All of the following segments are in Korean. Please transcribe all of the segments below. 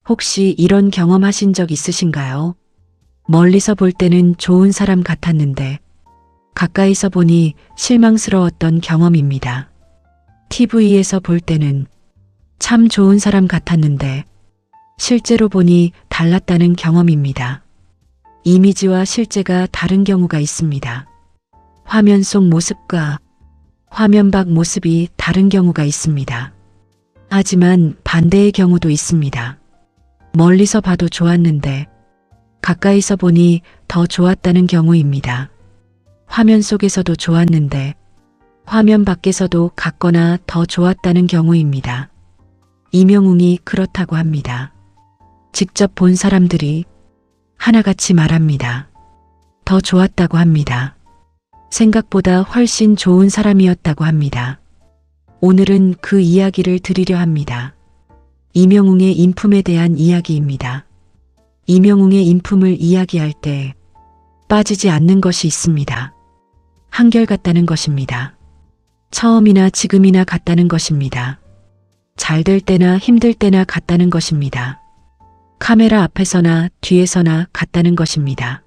혹시 이런 경험하신 적 있으신가요? 멀리서 볼 때는 좋은 사람 같았는데 가까이서 보니 실망스러웠던 경험입니다. TV에서 볼 때는 참 좋은 사람 같았는데 실제로 보니 달랐다는 경험입니다. 이미지와 실제가 다른 경우가 있습니다. 화면 속 모습과 화면 밖 모습이 다른 경우가 있습니다. 하지만 반대의 경우도 있습니다. 멀리서 봐도 좋았는데 가까이서 보니 더 좋았다는 경우입니다. 화면 속에서도 좋았는데 화면 밖에서도 같거나 더 좋았다는 경우입니다. 이명웅이 그렇다고 합니다. 직접 본 사람들이 하나같이 말합니다. 더 좋았다고 합니다. 생각보다 훨씬 좋은 사람이었다고 합니다. 오늘은 그 이야기를 드리려 합니다. 이명웅의 인품에 대한 이야기입니다. 이명웅의 인품을 이야기할 때 빠지지 않는 것이 있습니다. 한결같다는 것입니다. 처음이나 지금이나 같다는 것입니다. 잘 될 때나 힘들 때나 같다는 것입니다. 카메라 앞에서나 뒤에서나 같다는 것입니다.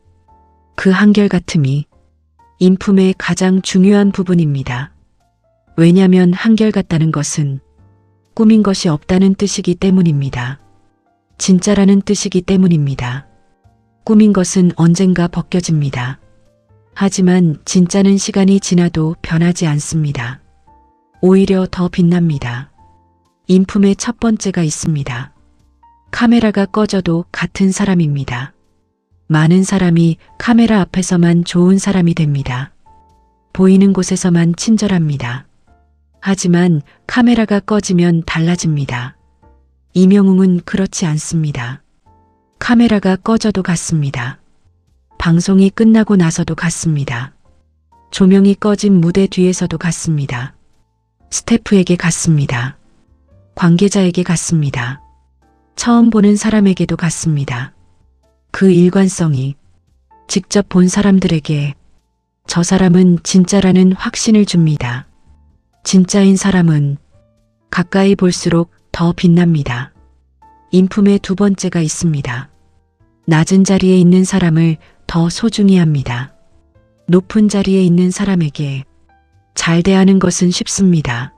그 한결같음이 인품의 가장 중요한 부분입니다. 왜냐하면 한결같다는 것은 꾸민 것이 없다는 뜻이기 때문입니다. 진짜라는 뜻이기 때문입니다. 꾸민 것은 언젠가 벗겨집니다. 하지만 진짜는 시간이 지나도 변하지 않습니다. 오히려 더 빛납니다. 인품의 첫 번째가 있습니다. 카메라가 꺼져도 같은 사람입니다. 많은 사람이 카메라 앞에서만 좋은 사람이 됩니다. 보이는 곳에서만 친절합니다. 하지만 카메라가 꺼지면 달라집니다. 이명웅은 그렇지 않습니다. 카메라가 꺼져도 같습니다. 방송이 끝나고 나서도 같습니다. 조명이 꺼진 무대 뒤에서도 같습니다. 스태프에게 같습니다. 관계자에게 같습니다. 처음 보는 사람에게도 같습니다. 그 일관성이 직접 본 사람들에게 저 사람은 진짜라는 확신을 줍니다. 진짜인 사람은 가까이 볼수록 더 빛납니다. 인품의 두 번째가 있습니다. 낮은 자리에 있는 사람을 더 소중히 합니다. 높은 자리에 있는 사람에게 잘 대하는 것은 쉽습니다.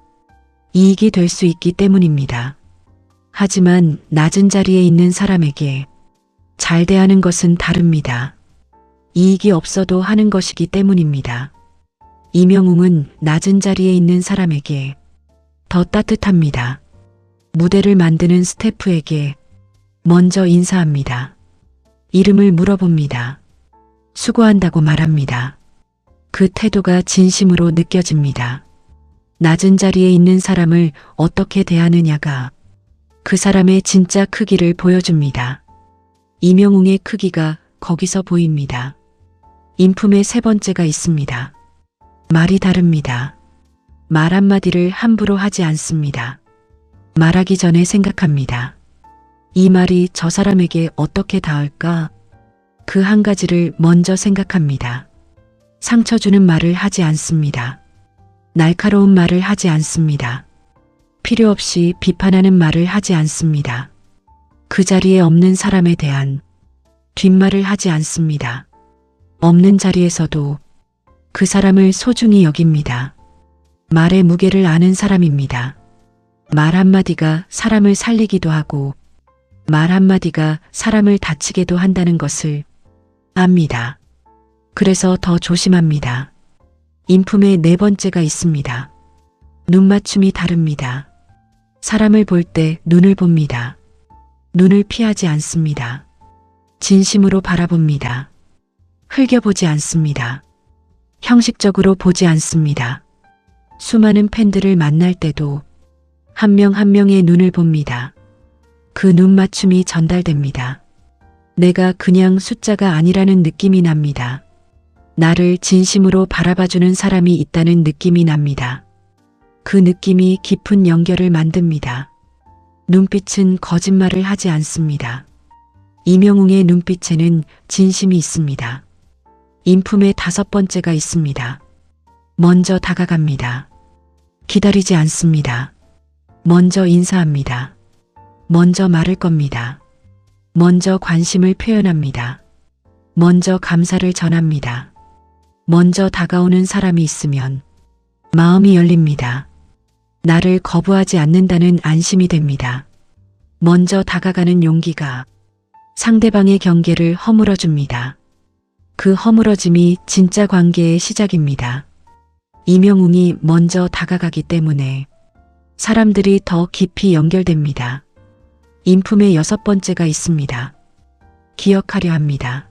이익이 될 수 있기 때문입니다. 하지만 낮은 자리에 있는 사람에게 잘 대하는 것은 다릅니다. 이익이 없어도 하는 것이기 때문입니다. 이명웅은 낮은 자리에 있는 사람에게 더 따뜻합니다. 무대를 만드는 스태프에게 먼저 인사합니다. 이름을 물어봅니다. 수고한다고 말합니다. 그 태도가 진심으로 느껴집니다. 낮은 자리에 있는 사람을 어떻게 대하느냐가 그 사람의 진짜 크기를 보여줍니다. 이명웅의 크기가 거기서 보입니다. 인품의 세 번째가 있습니다. 말이 다릅니다. 말 한마디를 함부로 하지 않습니다. 말하기 전에 생각합니다. 이 말이 저 사람에게 어떻게 닿을까? 그 한 가지를 먼저 생각합니다. 상처 주는 말을 하지 않습니다. 날카로운 말을 하지 않습니다. 필요 없이 비판하는 말을 하지 않습니다. 그 자리에 없는 사람에 대한 뒷말을 하지 않습니다. 없는 자리에서도 그 사람을 소중히 여깁니다. 말의 무게를 아는 사람입니다. 말 한마디가 사람을 살리기도 하고 말 한마디가 사람을 다치게도 한다는 것을 압니다. 그래서 더 조심합니다. 인품의 네 번째가 있습니다. 눈맞춤이 다릅니다. 사람을 볼 때 눈을 봅니다. 눈을 피하지 않습니다. 진심으로 바라봅니다. 흘겨보지 않습니다. 형식적으로 보지 않습니다. 수많은 팬들을 만날 때도 한 명 한 명의 눈을 봅니다. 그 눈맞춤이 전달됩니다. 내가 그냥 숫자가 아니라는 느낌이 납니다. 나를 진심으로 바라봐주는 사람이 있다는 느낌이 납니다. 그 느낌이 깊은 연결을 만듭니다. 눈빛은 거짓말을 하지 않습니다. 이명웅의 눈빛에는 진심이 있습니다. 인품의 다섯 번째가 있습니다. 먼저 다가갑니다. 기다리지 않습니다. 먼저 인사합니다. 먼저 말을 겁니다. 먼저 관심을 표현합니다. 먼저 감사를 전합니다. 먼저 다가오는 사람이 있으면 마음이 열립니다. 나를 거부하지 않는다는 안심이 됩니다. 먼저 다가가는 용기가 상대방의 경계를 허물어줍니다. 그 허물어짐이 진짜 관계의 시작입니다. 이명웅이 먼저 다가가기 때문에 사람들이 더 깊이 연결됩니다. 인품의 6번째가 있습니다. 기억하려 합니다.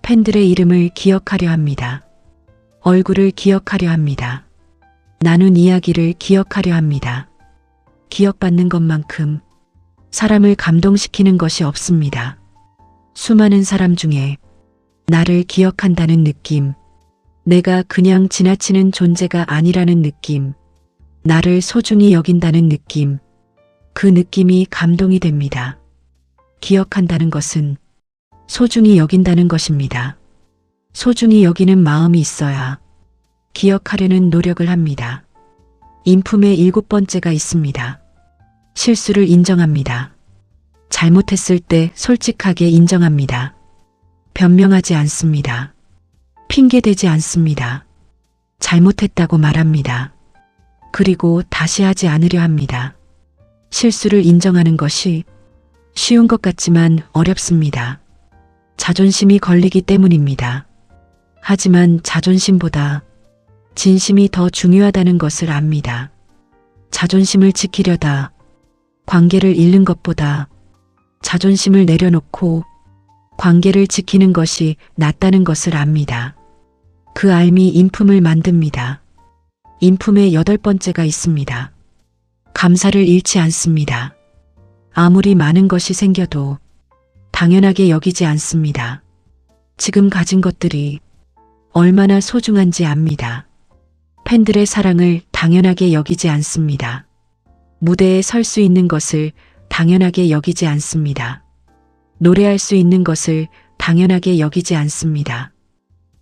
팬들의 이름을 기억하려 합니다. 얼굴을 기억하려 합니다. 나눈 이야기를 기억하려 합니다. 기억받는 것만큼 사람을 감동시키는 것이 없습니다. 수많은 사람 중에 나를 기억한다는 느낌, 내가 그냥 지나치는 존재가 아니라는 느낌, 나를 소중히 여긴다는 느낌, 그 느낌이 감동이 됩니다. 기억한다는 것은 소중히 여긴다는 것입니다. 소중히 여기는 마음이 있어야 기억하려는 노력을 합니다. 인품의 7번째가 있습니다. 실수를 인정합니다. 잘못했을 때 솔직하게 인정합니다. 변명하지 않습니다. 핑계대지 않습니다. 잘못했다고 말합니다. 그리고 다시 하지 않으려 합니다. 실수를 인정하는 것이 쉬운 것 같지만 어렵습니다. 자존심이 걸리기 때문입니다. 하지만 자존심보다 진심이 더 중요하다는 것을 압니다. 자존심을 지키려다 관계를 잃는 것보다 자존심을 내려놓고 관계를 지키는 것이 낫다는 것을 압니다. 그 알미 인품을 만듭니다. 인품의 8번째가 있습니다. 감사를 잃지 않습니다. 아무리 많은 것이 생겨도 당연하게 여기지 않습니다. 지금 가진 것들이 얼마나 소중한지 압니다. 팬들의 사랑을 당연하게 여기지 않습니다. 무대에 설 수 있는 것을 당연하게 여기지 않습니다. 노래할 수 있는 것을 당연하게 여기지 않습니다.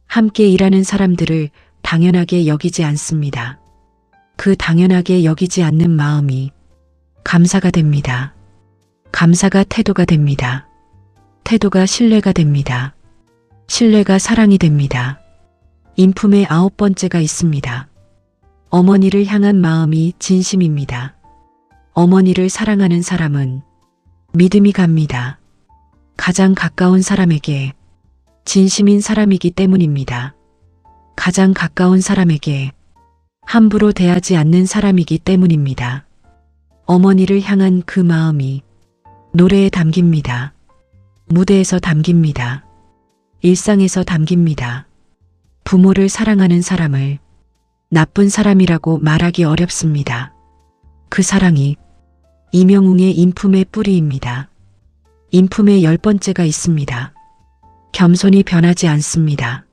함께 일하는 사람들을 당연하게 여기지 않습니다. 그 당연하게 여기지 않는 마음이 감사가 됩니다. 감사가 태도가 됩니다. 태도가 신뢰가 됩니다. 신뢰가 사랑이 됩니다. 인품의 9번째가 있습니다. 어머니를 향한 마음이 진심입니다. 어머니를 사랑하는 사람은 믿음이 갑니다. 가장 가까운 사람에게 진심인 사람이기 때문입니다. 가장 가까운 사람에게 함부로 대하지 않는 사람이기 때문입니다. 어머니를 향한 그 마음이 노래에 담깁니다. 무대에서 담깁니다. 일상에서 담깁니다. 부모를 사랑하는 사람을 나쁜 사람이라고 말하기 어렵습니다. 그 사랑이 이명웅의 인품의 뿌리입니다. 인품의 10번째가 있습니다. 겸손이 변하지 않습니다.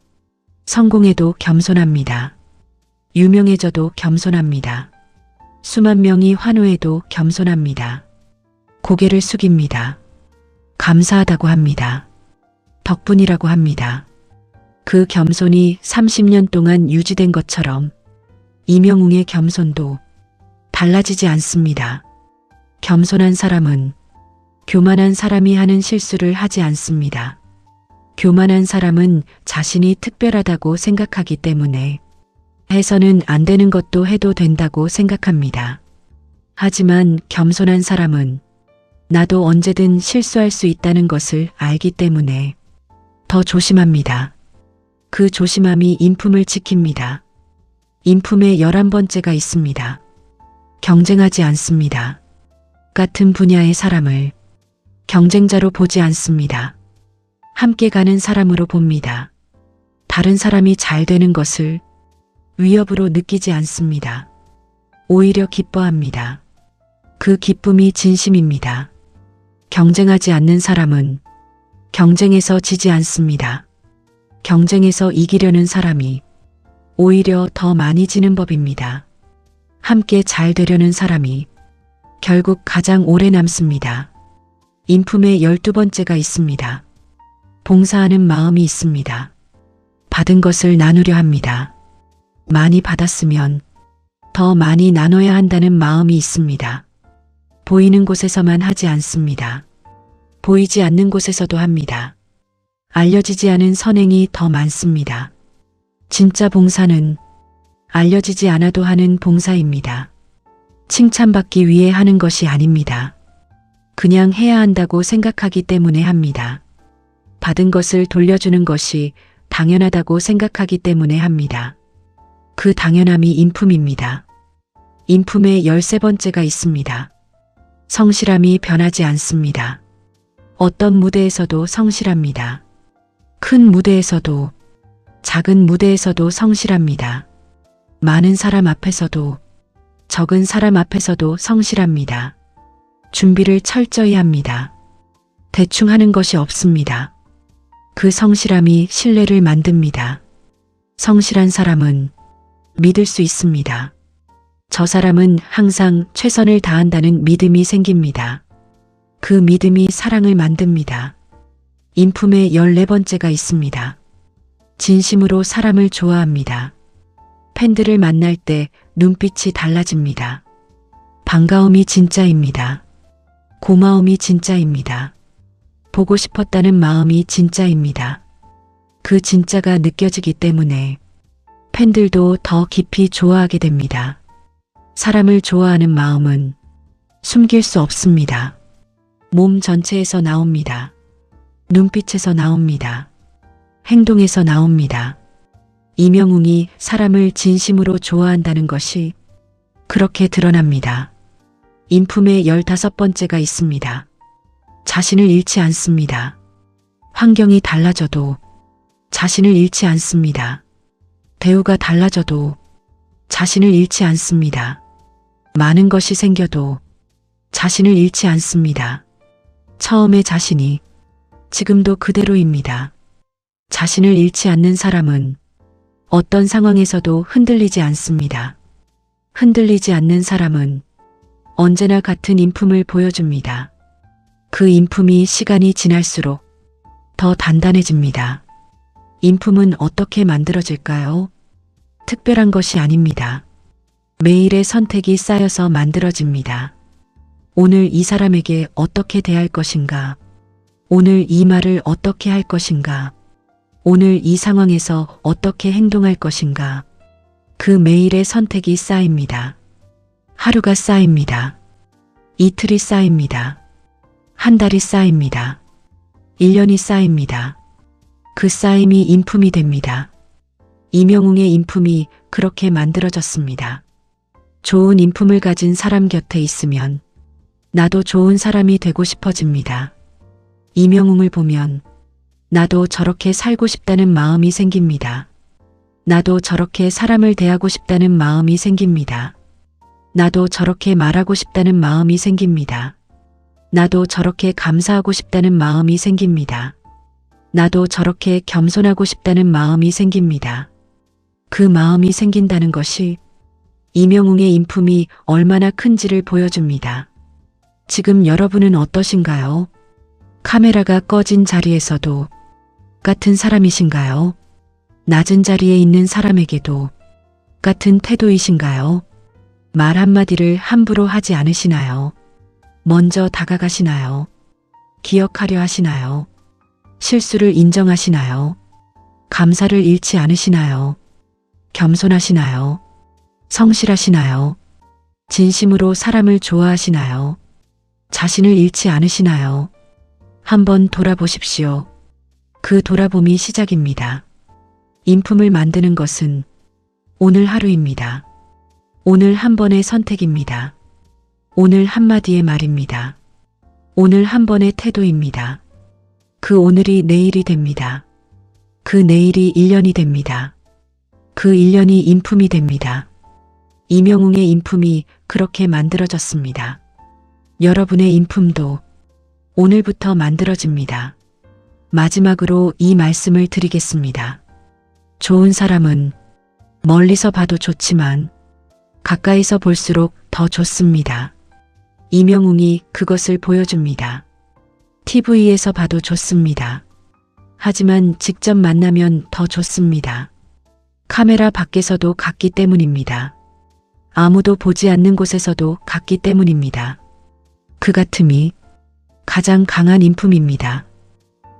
성공해도 겸손합니다. 유명해져도 겸손합니다. 수만 명이 환호해도 겸손합니다. 고개를 숙입니다. 감사하다고 합니다. 덕분이라고 합니다. 그 겸손이 30년 동안 유지된 것처럼 이명웅의 겸손도 달라지지 않습니다. 겸손한 사람은 교만한 사람이 하는 실수를 하지 않습니다. 교만한 사람은 자신이 특별하다고 생각하기 때문에 해서는 안 되는 것도 해도 된다고 생각합니다. 하지만 겸손한 사람은 나도 언제든 실수할 수 있다는 것을 알기 때문에 더 조심합니다. 그 조심함이 인품을 지킵니다. 인품의 11번째가 있습니다. 경쟁하지 않습니다. 같은 분야의 사람을 경쟁자로 보지 않습니다. 함께 가는 사람으로 봅니다. 다른 사람이 잘 되는 것을 위협으로 느끼지 않습니다. 오히려 기뻐합니다. 그 기쁨이 진심입니다. 경쟁하지 않는 사람은 경쟁에서 지지 않습니다. 경쟁에서 이기려는 사람이 오히려 더 많이 지는 법입니다. 함께 잘 되려는 사람이 결국 가장 오래 남습니다. 인품의 12번째가 있습니다. 봉사하는 마음이 있습니다. 받은 것을 나누려 합니다. 많이 받았으면 더 많이 나눠야 한다는 마음이 있습니다. 보이는 곳에서만 하지 않습니다. 보이지 않는 곳에서도 합니다. 알려지지 않은 선행이 더 많습니다. 진짜 봉사는 알려지지 않아도 하는 봉사입니다. 칭찬받기 위해 하는 것이 아닙니다. 그냥 해야 한다고 생각하기 때문에 합니다. 받은 것을 돌려주는 것이 당연하다고 생각하기 때문에 합니다. 그 당연함이 인품입니다. 인품의 13번째가 있습니다. 성실함이 변하지 않습니다. 어떤 무대에서도 성실합니다. 큰 무대에서도 작은 무대에서도 성실합니다. 많은 사람 앞에서도 적은 사람 앞에서도 성실합니다. 준비를 철저히 합니다. 대충 하는 것이 없습니다. 그 성실함이 신뢰를 만듭니다. 성실한 사람은 믿을 수 있습니다. 저 사람은 항상 최선을 다한다는 믿음이 생깁니다. 그 믿음이 사랑을 만듭니다. 인품의 14번째가 있습니다. 진심으로 사람을 좋아합니다. 팬들을 만날 때 눈빛이 달라집니다. 반가움이 진짜입니다. 고마움이 진짜입니다. 보고 싶었다는 마음이 진짜입니다. 그 진짜가 느껴지기 때문에 팬들도 더 깊이 좋아하게 됩니다. 사람을 좋아하는 마음은 숨길 수 없습니다. 몸 전체에서 나옵니다. 눈빛에서 나옵니다. 행동에서 나옵니다. 이명웅이 사람을 진심으로 좋아한다는 것이 그렇게 드러납니다. 인품의 15번째가 있습니다. 자신을 잃지 않습니다. 환경이 달라져도 자신을 잃지 않습니다. 대우가 달라져도 자신을 잃지 않습니다. 많은 것이 생겨도 자신을 잃지 않습니다. 처음의 자신이 지금도 그대로입니다. 자신을 잃지 않는 사람은 어떤 상황에서도 흔들리지 않습니다. 흔들리지 않는 사람은 언제나 같은 인품을 보여줍니다. 그 인품이 시간이 지날수록 더 단단해집니다. 인품은 어떻게 만들어질까요? 특별한 것이 아닙니다. 매일의 선택이 쌓여서 만들어집니다. 오늘 이 사람에게 어떻게 대할 것인가? 오늘 이 말을 어떻게 할 것인가? 오늘 이 상황에서 어떻게 행동할 것인가? 그 매일의 선택이 쌓입니다. 하루가 쌓입니다. 이틀이 쌓입니다. 한 달이 쌓입니다. 1년이 쌓입니다. 그 쌓임이 인품이 됩니다. 이명웅의 인품이 그렇게 만들어졌습니다. 좋은 인품을 가진 사람 곁에 있으면 나도 좋은 사람이 되고 싶어집니다. 이명웅을 보면 나도 저렇게 살고 싶다는 마음이 생깁니다. 나도 저렇게 사람을 대하고 싶다는 마음이 생깁니다. 나도 저렇게 말하고 싶다는 마음이 생깁니다. 나도 저렇게 감사하고 싶다는 마음이 생깁니다. 나도 저렇게 겸손하고 싶다는 마음이 생깁니다. 그 마음이 생긴다는 것이 이명웅의 인품이 얼마나 큰지를 보여줍니다. 지금 여러분은 어떠신가요? 카메라가 꺼진 자리에서도 같은 사람이신가요? 낮은 자리에 있는 사람에게도 같은 태도이신가요? 말 한마디를 함부로 하지 않으시나요? 먼저 다가가시나요? 기억하려 하시나요? 실수를 인정하시나요? 감사를 잃지 않으시나요? 겸손하시나요? 성실하시나요? 진심으로 사람을 좋아하시나요? 자신을 잃지 않으시나요? 한번 돌아보십시오. 그 돌아봄이 시작입니다. 인품을 만드는 것은 오늘 하루입니다. 오늘 한 번의 선택입니다. 오늘 한마디의 말입니다. 오늘 한 번의 태도입니다. 그 오늘이 내일이 됩니다. 그 내일이 1년이 됩니다. 그 1년이 인품이 됩니다. 이명웅의 인품이 그렇게 만들어졌습니다. 여러분의 인품도 오늘부터 만들어집니다. 마지막으로 이 말씀을 드리겠습니다. 좋은 사람은 멀리서 봐도 좋지만 가까이서 볼수록 더 좋습니다. 이명웅이 그것을 보여줍니다. TV에서 봐도 좋습니다. 하지만 직접 만나면 더 좋습니다. 카메라 밖에서도 같기 때문입니다. 아무도 보지 않는 곳에서도 같기 때문입니다. 그 같음이 가장 강한 인품입니다.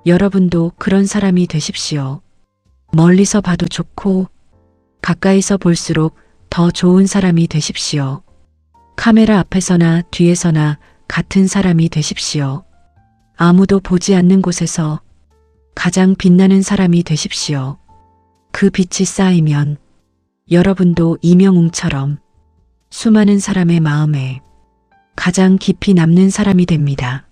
여러분도 그런 사람이 되십시오. 멀리서 봐도 좋고 가까이서 볼수록 더 좋은 사람이 되십시오. 카메라 앞에서나 뒤에서나 같은 사람이 되십시오. 아무도 보지 않는 곳에서 가장 빛나는 사람이 되십시오. 그 빛이 쌓이면 여러분도 이명웅처럼 수많은 사람의 마음에 가장 깊이 남는 사람이 됩니다.